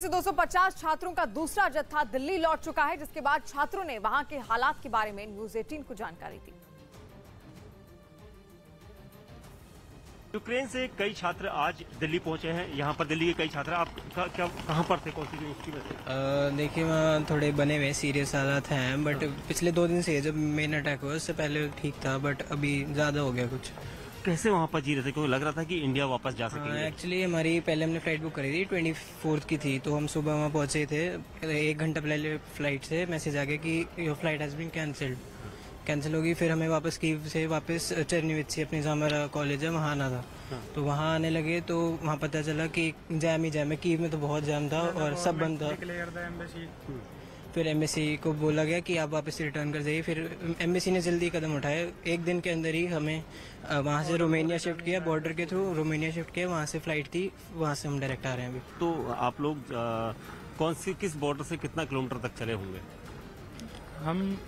से 250 छात्रों का दूसरा जत्था दिल्ली लौट चुका है, जिसके बाद छात्रों ने वहां के हालात के बारे में न्यूज़ 18 को जानकारी दी। यूक्रेन से कई छात्र आज दिल्ली पहुंचे हैं। यहाँ पर दिल्ली के कई छात्र आप कहाँ पर थे, कौन सी यूनिवर्सिटी में थे? देखिए वहाँ थोड़े बने हुए सीरियस हालात हैं, बट पिछले 2 दिन से जब मेन अटैक हुआ उससे पहले ठीक था, बट अभी ज्यादा हो गया कुछ। कैसे वहाँ पर जी रहे थे, क्योंकि लग रहा था कि इंडिया वापस जा सकेंगे? एक्चुअली हमारी पहले हमने फ्लाइट बुक करी थी 24 की थी, तो हम सुबह वहाँ पहुंचे थे। 1 घंटा पहले फ्लाइट से मैसेज आ गया कि your flight has been cancel होगी। फिर हमें वापस कीव से वापस चेरनीवित्सी अपने जहाँ हमारा कॉलेज है वहाँ आना था। तो वहाँ आने लगे तो वहाँ पता चला कि जैम ही जैम है। कीव में तो बहुत जैम था और सब बंद था। फिर एम्बेसी को बोला गया कि आप वापस रिटर्न कर जाइए। फिर एम्बेसी ने जल्दी कदम उठाए। 1 दिन के अंदर ही हमें वहाँ से रोमानिया शिफ्ट किया, बॉर्डर के थ्रू रोमानिया शिफ्ट किया। वहाँ से फ्लाइट थी, वहाँ से हम डायरेक्ट आ रहे हैं अभी। तो आप लोग किस बॉर्डर से कितना किलोमीटर तक चले होंगे? हम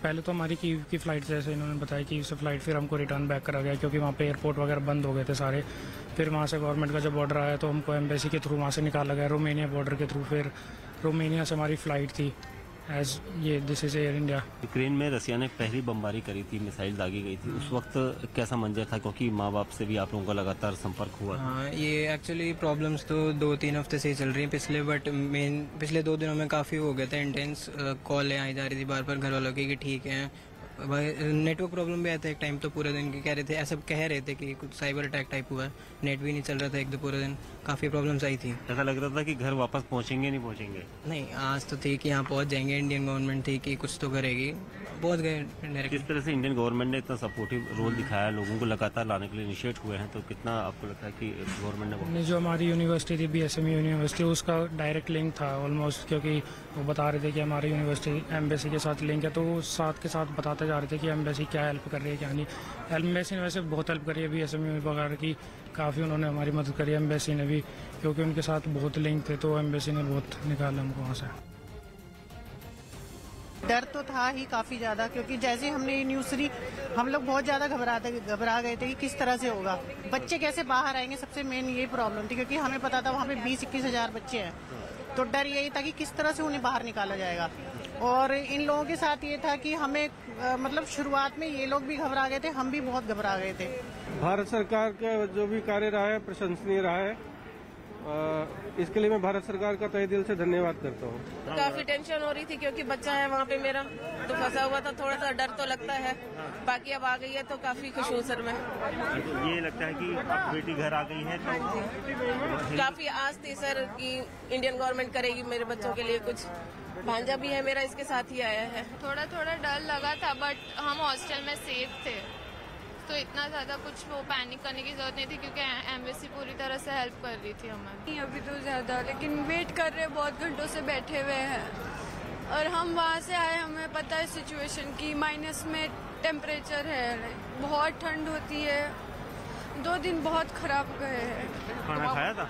पहले तो हमारी कीव की फ्लाइट जैसे इन्होंने बताया कीव से फ्लाइट, फिर हमको रिटर्न बैक करा गया क्योंकि वहाँ पे एयरपोर्ट वगैरह बंद हो गए थे सारे। फिर वहाँ से गवर्नमेंट का जब बॉर्डर आया तो हमको एम्बेसी के थ्रू वहाँ से निकाला गया रोमानिया बॉर्डर के थ्रू। फिर रोमानिया से हमारी फ्लाइट थी this is air India. Ukraine में रसिया ने पहली बमबारी करी थी, मिसाइल दागी गई थी, उस वक्त कैसा मंजर था, क्योंकि माँ बाप से भी आप लोगों का लगातार संपर्क हुआ? हाँ, ये एक्चुअली प्रॉब्लम्स तो 2-3 हफ्ते से ही चल रही हैं पिछले, बट पिछले 2 दिनों में काफ़ी हो गए थे इंटेंस। कॉलें आई जा रही थी बार बार घर वालों की कि ठीक है। नेटवर्क प्रॉब्लम भी आया था एक टाइम, तो पूरे दिन की कह रहे थे, ऐसा कह रहे थे कि कुछ साइबर अटैक टाइप हुआ है। नेट भी नहीं चल रहा था 1-2 पूरे दिन, काफ़ी प्रॉब्लम्स आई थी। ऐसा लग रहा था कि घर वापस पहुंचेंगे नहीं पहुंचेंगे? नहीं, आज तो थी कि यहाँ पहुंच जाएंगे। इंडियन गवर्नमेंट थी कि कुछ तो करेगी, पहुंच गए। किस तरह से इंडियन गवर्नमेंट ने इतना सपोर्टिव रोल दिखाया, लोगों को लगातार लाने के लिए इनिशिएट हुए हैं, तो कितना आपको लगता है कि गवर्नमेंट ने? जो हमारी यूनिवर्सिटी थी BSMU यूनिवर्सिटी, उसका डायरेक्ट लिंक था ऑलमोस्ट, क्योंकि वो बता रहे थे कि हमारी यूनिवर्सिटी एम्बेसी के साथ लिंक है, तो वो साथ के साथ बताते जा रहे थे कि एम्बेसी क्या हेल्प कर रही है क्या नहीं। एम्बेसी ने वैसे बहुत हेल्प करी है BSMU वगैरह की, काफ़ी उन्होंने हमारी मदद करी है एम्बेसी ने भी, क्योंकि उनके साथ बहुत लिंक थे, तो एम्बेसी ने बहुत निकाला हमको वहाँ से। डर तो था ही काफी ज्यादा, क्योंकि जैसे हमने ये न्यूज सुनी हम लोग बहुत ज्यादा घबरा गए थे कि किस तरह से होगा, बच्चे कैसे बाहर आएंगे। सबसे मेन यही प्रॉब्लम थी, क्योंकि हमें पता था वहाँ पे 20-21 हजार बच्चे हैं, तो डर यही था कि किस तरह से उन्हें बाहर निकाला जाएगा। और इन लोगों के साथ ये था कि हमें मतलब शुरुआत में ये लोग भी घबरा गए थे, हम भी बहुत घबरा गए थे। भारत सरकार का जो भी कार्य रहा है प्रशंसनीय रहा है, इसके लिए मैं भारत सरकार का तहे दिल से धन्यवाद करता हूँ। काफी टेंशन हो रही थी क्योंकि बच्चा है वहाँ पे मेरा, तो फंसा हुआ था, थोड़ा सा डर तो लगता है, बाकी अब आ गई है तो काफी खुश हूँ सर मैं। तो ये लगता है कि अब बेटी घर आ गई है तो काफी आस थी सर कि इंडियन गवर्नमेंट करेगी मेरे बच्चों के लिए कुछ। भांजा भी है मेरा, इसके साथ ही आया है। थोड़ा डर लगा था, बट हम हॉस्टल में सेफ थे, तो इतना ज्यादा कुछ वो पैनिक करने की जरूरत नहीं थी, क्योंकि एम्बेसी पूरी तरह से हेल्प कर रही थी हमारी। अभी तो ज्यादा, लेकिन वेट कर रहे, बहुत घंटों से बैठे हुए हैं। और हम वहाँ से आए, हमें पता है सिचुएशन की, माइनस में टेम्परेचर है, बहुत ठंड होती है। 2 दिन बहुत खराब गए हैं। खाना खाया था?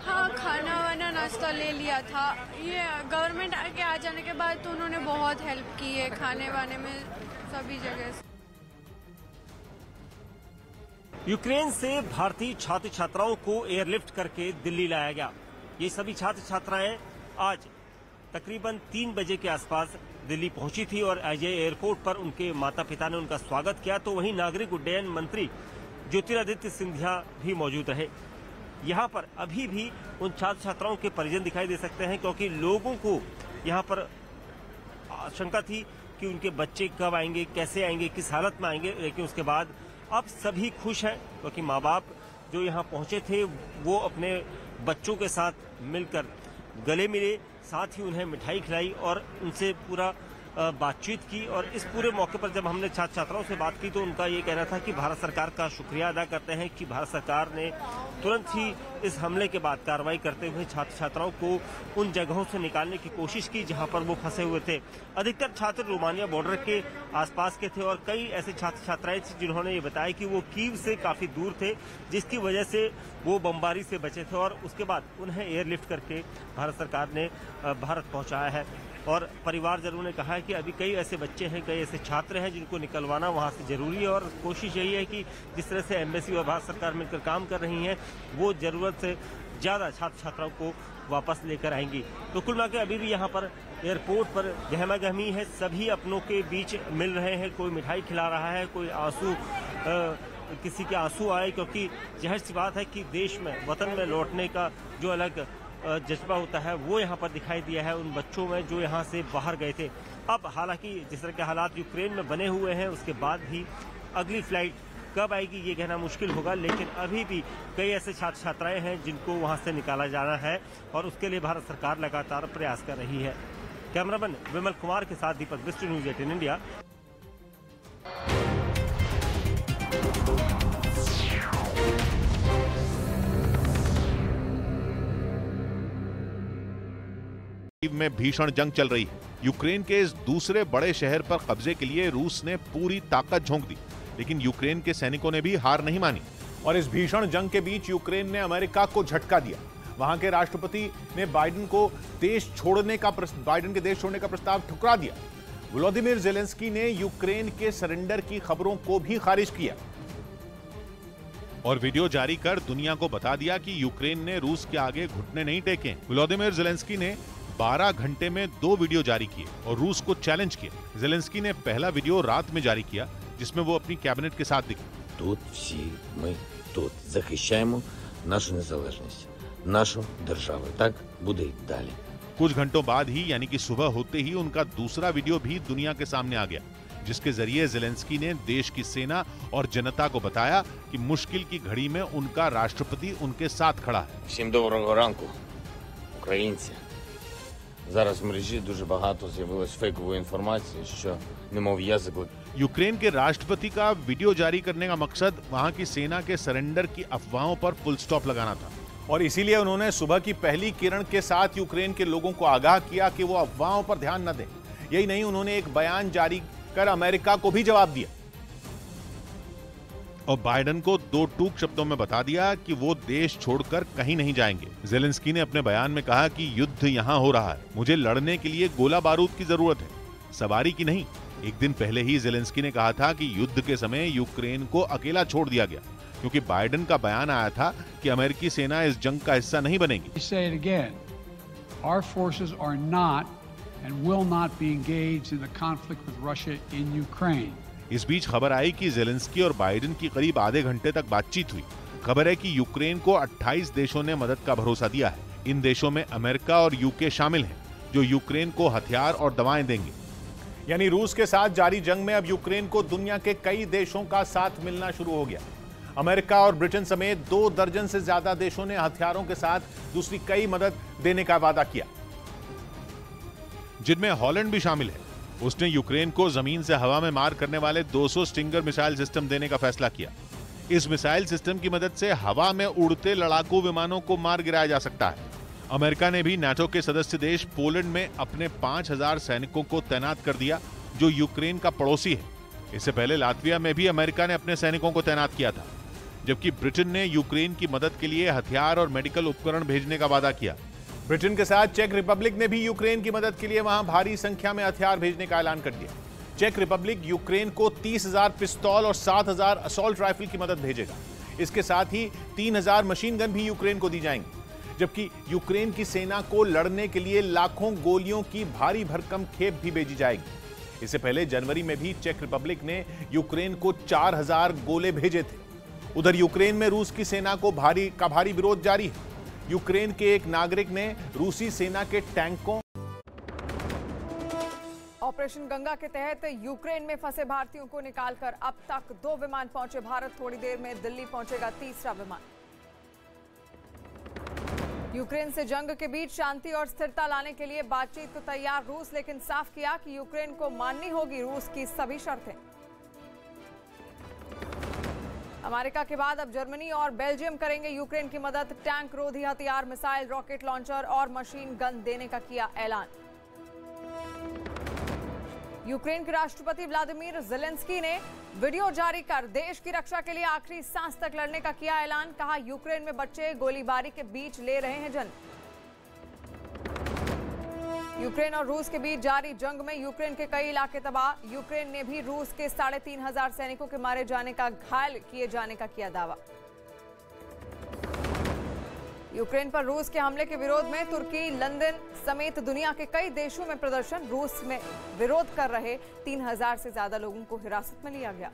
हाँ, खाना वाना नाश्ता ले लिया था। ये गवर्नमेंट के आ जाने के बाद तो उन्होंने बहुत हेल्प की है खाने वाने में सभी जगह से। यूक्रेन से भारतीय छात्र छात्राओं को एयरलिफ्ट करके दिल्ली लाया गया। ये सभी छात्र छात्राएं आज तकरीबन 3 बजे के आसपास दिल्ली पहुंची थी और IJI एयरपोर्ट पर उनके माता पिता ने उनका स्वागत किया। तो वहीं नागरिक उड्डयन मंत्री ज्योतिरादित्य सिंधिया भी मौजूद रहे। यहाँ पर अभी भी उन छात्र छात्राओं के परिजन दिखाई दे सकते हैं, क्योंकि लोगों को यहाँ पर आशंका थी कि उनके बच्चे कब आएंगे, कैसे आएंगे, किस हालत में आएंगे। लेकिन उसके बाद अब सभी खुश हैं, क्योंकि माँ बाप जो यहाँ पहुँचे थे वो अपने बच्चों के साथ मिलकर गले मिले, साथ ही उन्हें मिठाई खिलाई और उनसे पूरा बातचीत की। और इस पूरे मौके पर जब हमने छात्र छात्राओं से बात की तो उनका ये कहना था कि भारत सरकार का शुक्रिया अदा करते हैं कि भारत सरकार ने तुरंत ही इस हमले के बाद कार्रवाई करते हुए छात्र छात्राओं को उन जगहों से निकालने की कोशिश की जहां पर वो फंसे हुए थे। अधिकतर छात्र रोमानिया बॉर्डर के आसपास के थे और कई ऐसे छात्र छात्राएं थी जिन्होंने ये बताया कि वो कीव से काफी दूर थे, जिसकी वजह से वो बमबारी से बचे थे और उसके बाद उन्हें एयरलिफ्ट करके भारत सरकार ने भारत पहुंचाया है। और परिवारजनों ने कहा है कि अभी कई ऐसे बच्चे हैं, कई ऐसे छात्र हैं जिनको निकलवाना वहाँ से जरूरी है और कोशिश यही है कि जिस तरह से एम्बेसी और भारत सरकार मिलकर काम कर रही है वो जरूरत से ज्यादा छात्र छात्राओं को वापस लेकर आएंगी। तो कुल मिलाकर अभी भी यहाँ पर एयरपोर्ट पर गहमा गहमी है, सभी अपनों के बीच मिल रहे हैं, कोई मिठाई खिला रहा है, कोई आंसू किसी के आंसू आए, क्योंकि जाहिर सी बात है कि देश में वतन में लौटने का जो अलग जज्बा होता है वो यहाँ पर दिखाई दिया है उन बच्चों में जो यहाँ से बाहर गए थे। अब हालांकि जिस तरह के हालात यूक्रेन में बने हुए हैं उसके बाद भी अगली फ्लाइट कब आएगी ये कहना मुश्किल होगा, लेकिन अभी भी कई ऐसे छात्र छात्राएं हैं जिनको वहाँ से निकाला जाना है और उसके लिए भारत सरकार लगातार प्रयास कर रही है। कैमरामैन विमल कुमार के साथ दीपक बिष्ट, न्यूज़ 18 इंडिया। में भीषण जंग चल रही है। यूक्रेन के इस दूसरे बड़े शहर पर कब्जे के लिए रूस ने पूरी ताकत झोंक दी, लेकिन यूक्रेन के सैनिकों ने भी हार नहीं मानी और इस भीषण जंग के बीच यूक्रेन ने अमेरिका को झटका दिया। वहां के राष्ट्रपति ने बाइडेन के देश छोड़ने का प्रस्ताव ठुकरा दिया। वोलोदिमीर ज़ेलेंस्की ने यूक्रेन के सरेंडर की खबरों को भी खारिज किया और वीडियो जारी कर दुनिया को बता दिया कि यूक्रेन ने रूस के आगे घुटने नहीं टेके। वोलोदिमीर ज़ेलेंस्की ने 12 घंटे में 2 वीडियो जारी किए और रूस को चैलेंज किया। ज़ेलेंस्की ने पहला वीडियो रात में जारी किया जिसमें वो अपनी कैबिनेट के साथ दिखे। Тут всі ми тут захищаємо нашу незалежність, нашу державу. Так буде й далі. कुछ घंटों बाद ही यानी कि सुबह होते ही उनका दूसरा वीडियो भी दुनिया के सामने आ गया, जिसके जरिए ज़ेलेंस्की ने देश की सेना और जनता को बताया कि मुश्किल की घड़ी में उनका राष्ट्रपति उनके साथ खड़ा है। Всім доброго ранку, українці. Зараз в мережі дуже багато з'явилось фейкової інформації, що немов я закликаю. यूक्रेन के राष्ट्रपति का वीडियो जारी करने का मकसद वहां की सेना के सरेंडर की अफवाहों पर फुल स्टॉप लगाना था और इसीलिए उन्होंने सुबह की पहली किरण के साथ यूक्रेन के लोगों को आगाह किया कि वो अफवाहों पर ध्यान न दें। यही नहीं, उन्होंने एक बयान जारी कर अमेरिका को भी जवाब दिया और बाइडेन को 2 टूक शब्दों में बता दिया कि वो देश छोड़कर कहीं नहीं जाएंगे। ज़ेलेंस्की ने अपने बयान में कहा कि युद्ध यहां हो रहा है, मुझे लड़ने के लिए गोला बारूद की जरूरत है, सवारी की नहीं। एक दिन पहले ही ज़ेलेंस्की ने कहा था कि युद्ध के समय यूक्रेन को अकेला छोड़ दिया गया क्योंकि बाइडेन का बयान आया था कि अमेरिकी सेना इस जंग का हिस्सा नहीं बनेगी। Our forces are not and will not be engaged in the conflict with Russia in Ukraine. इस बीच खबर आई कि ज़ेलेंस्की और बाइडेन की करीब आधे घंटे तक बातचीत हुई। खबर है कि यूक्रेन को 28 देशों ने मदद का भरोसा दिया है। इन देशों में अमेरिका और यूके शामिल हैं, जो यूक्रेन को हथियार और दवाएं देंगे। यानी रूस के साथ जारी जंग में अब यूक्रेन को दुनिया के कई देशों का साथ मिलना शुरू हो गया। अमेरिका और ब्रिटेन समेत 2 दर्जन से ज्यादा देशों ने हथियारों के साथ दूसरी कई मदद देने का वादा किया, जिनमें हॉलैंड भी शामिल है। उसने यूक्रेन को जमीन से हवा में मार करने वाले 200 स्टिंगर मिसाइल सिस्टम देने का फैसला किया। इस मिसाइल सिस्टम की मदद से हवा में उड़ते लड़ाकू विमानों को मार गिराया जा सकता है। अमेरिका ने भी नाटो के सदस्य देश पोलैंड में अपने 5000 सैनिकों को तैनात कर दिया, जो यूक्रेन का पड़ोसी है। इससे पहले लातविया में भी अमेरिका ने अपने सैनिकों को तैनात किया था, जबकि ब्रिटेन ने यूक्रेन की मदद के लिए हथियार और मेडिकल उपकरण भेजने का वादा किया। ब्रिटेन के साथ चेक रिपब्लिक ने भी यूक्रेन की मदद के लिए वहां भारी संख्या में हथियार भेजने का ऐलान कर दिया। चेक रिपब्लिक यूक्रेन को 30,000 पिस्तौल और 7,000 असॉल्ट राइफल की मदद भेजेगा। इसके साथ ही 3,000 मशीन गन भी यूक्रेन को दी जाएंगी, जबकि यूक्रेन की सेना को लड़ने के लिए लाखों गोलियों की भारी भरकम खेप भी भेजी जाएगी। इससे पहले जनवरी में भी चेक रिपब्लिक ने यूक्रेन को 4,000 गोले भेजे थे। उधर यूक्रेन में रूस की सेना को भारी विरोध जारी है। यूक्रेन के एक नागरिक ने रूसी सेना के टैंकों ऑपरेशन गंगा के तहत यूक्रेन में फंसे भारतीयों को निकालकर अब तक 2 विमान पहुंचे भारत। थोड़ी देर में दिल्ली पहुंचेगा तीसरा विमान। यूक्रेन से जंग के बीच शांति और स्थिरता लाने के लिए बातचीत को तैयार रूस, लेकिन साफ किया कि यूक्रेन को माननी होगी रूस की सभी शर्तें। अमेरिका के बाद अब जर्मनी और बेल्जियम करेंगे यूक्रेन की मदद। टैंक रोधी हथियार, मिसाइल, रॉकेट लॉन्चर और मशीन गन देने का किया ऐलान। यूक्रेन के राष्ट्रपति व्लादिमीर ज़ेलेंस्की ने वीडियो जारी कर देश की रक्षा के लिए आखिरी सांस तक लड़ने का किया ऐलान। कहा, यूक्रेन में बच्चे गोलीबारी के बीच ले रहे हैं जंग। यूक्रेन और रूस के बीच जारी जंग में यूक्रेन के कई इलाके तबाह। यूक्रेन ने भी रूस के 3,500 सैनिकों के मारे जाने का, घायल किए जाने का किया दावा। यूक्रेन पर रूस के हमले के विरोध में तुर्की, लंदन समेत दुनिया के कई देशों में प्रदर्शन। रूस में विरोध कर रहे 3000 से ज्यादा लोगों को हिरासत में लिया गया।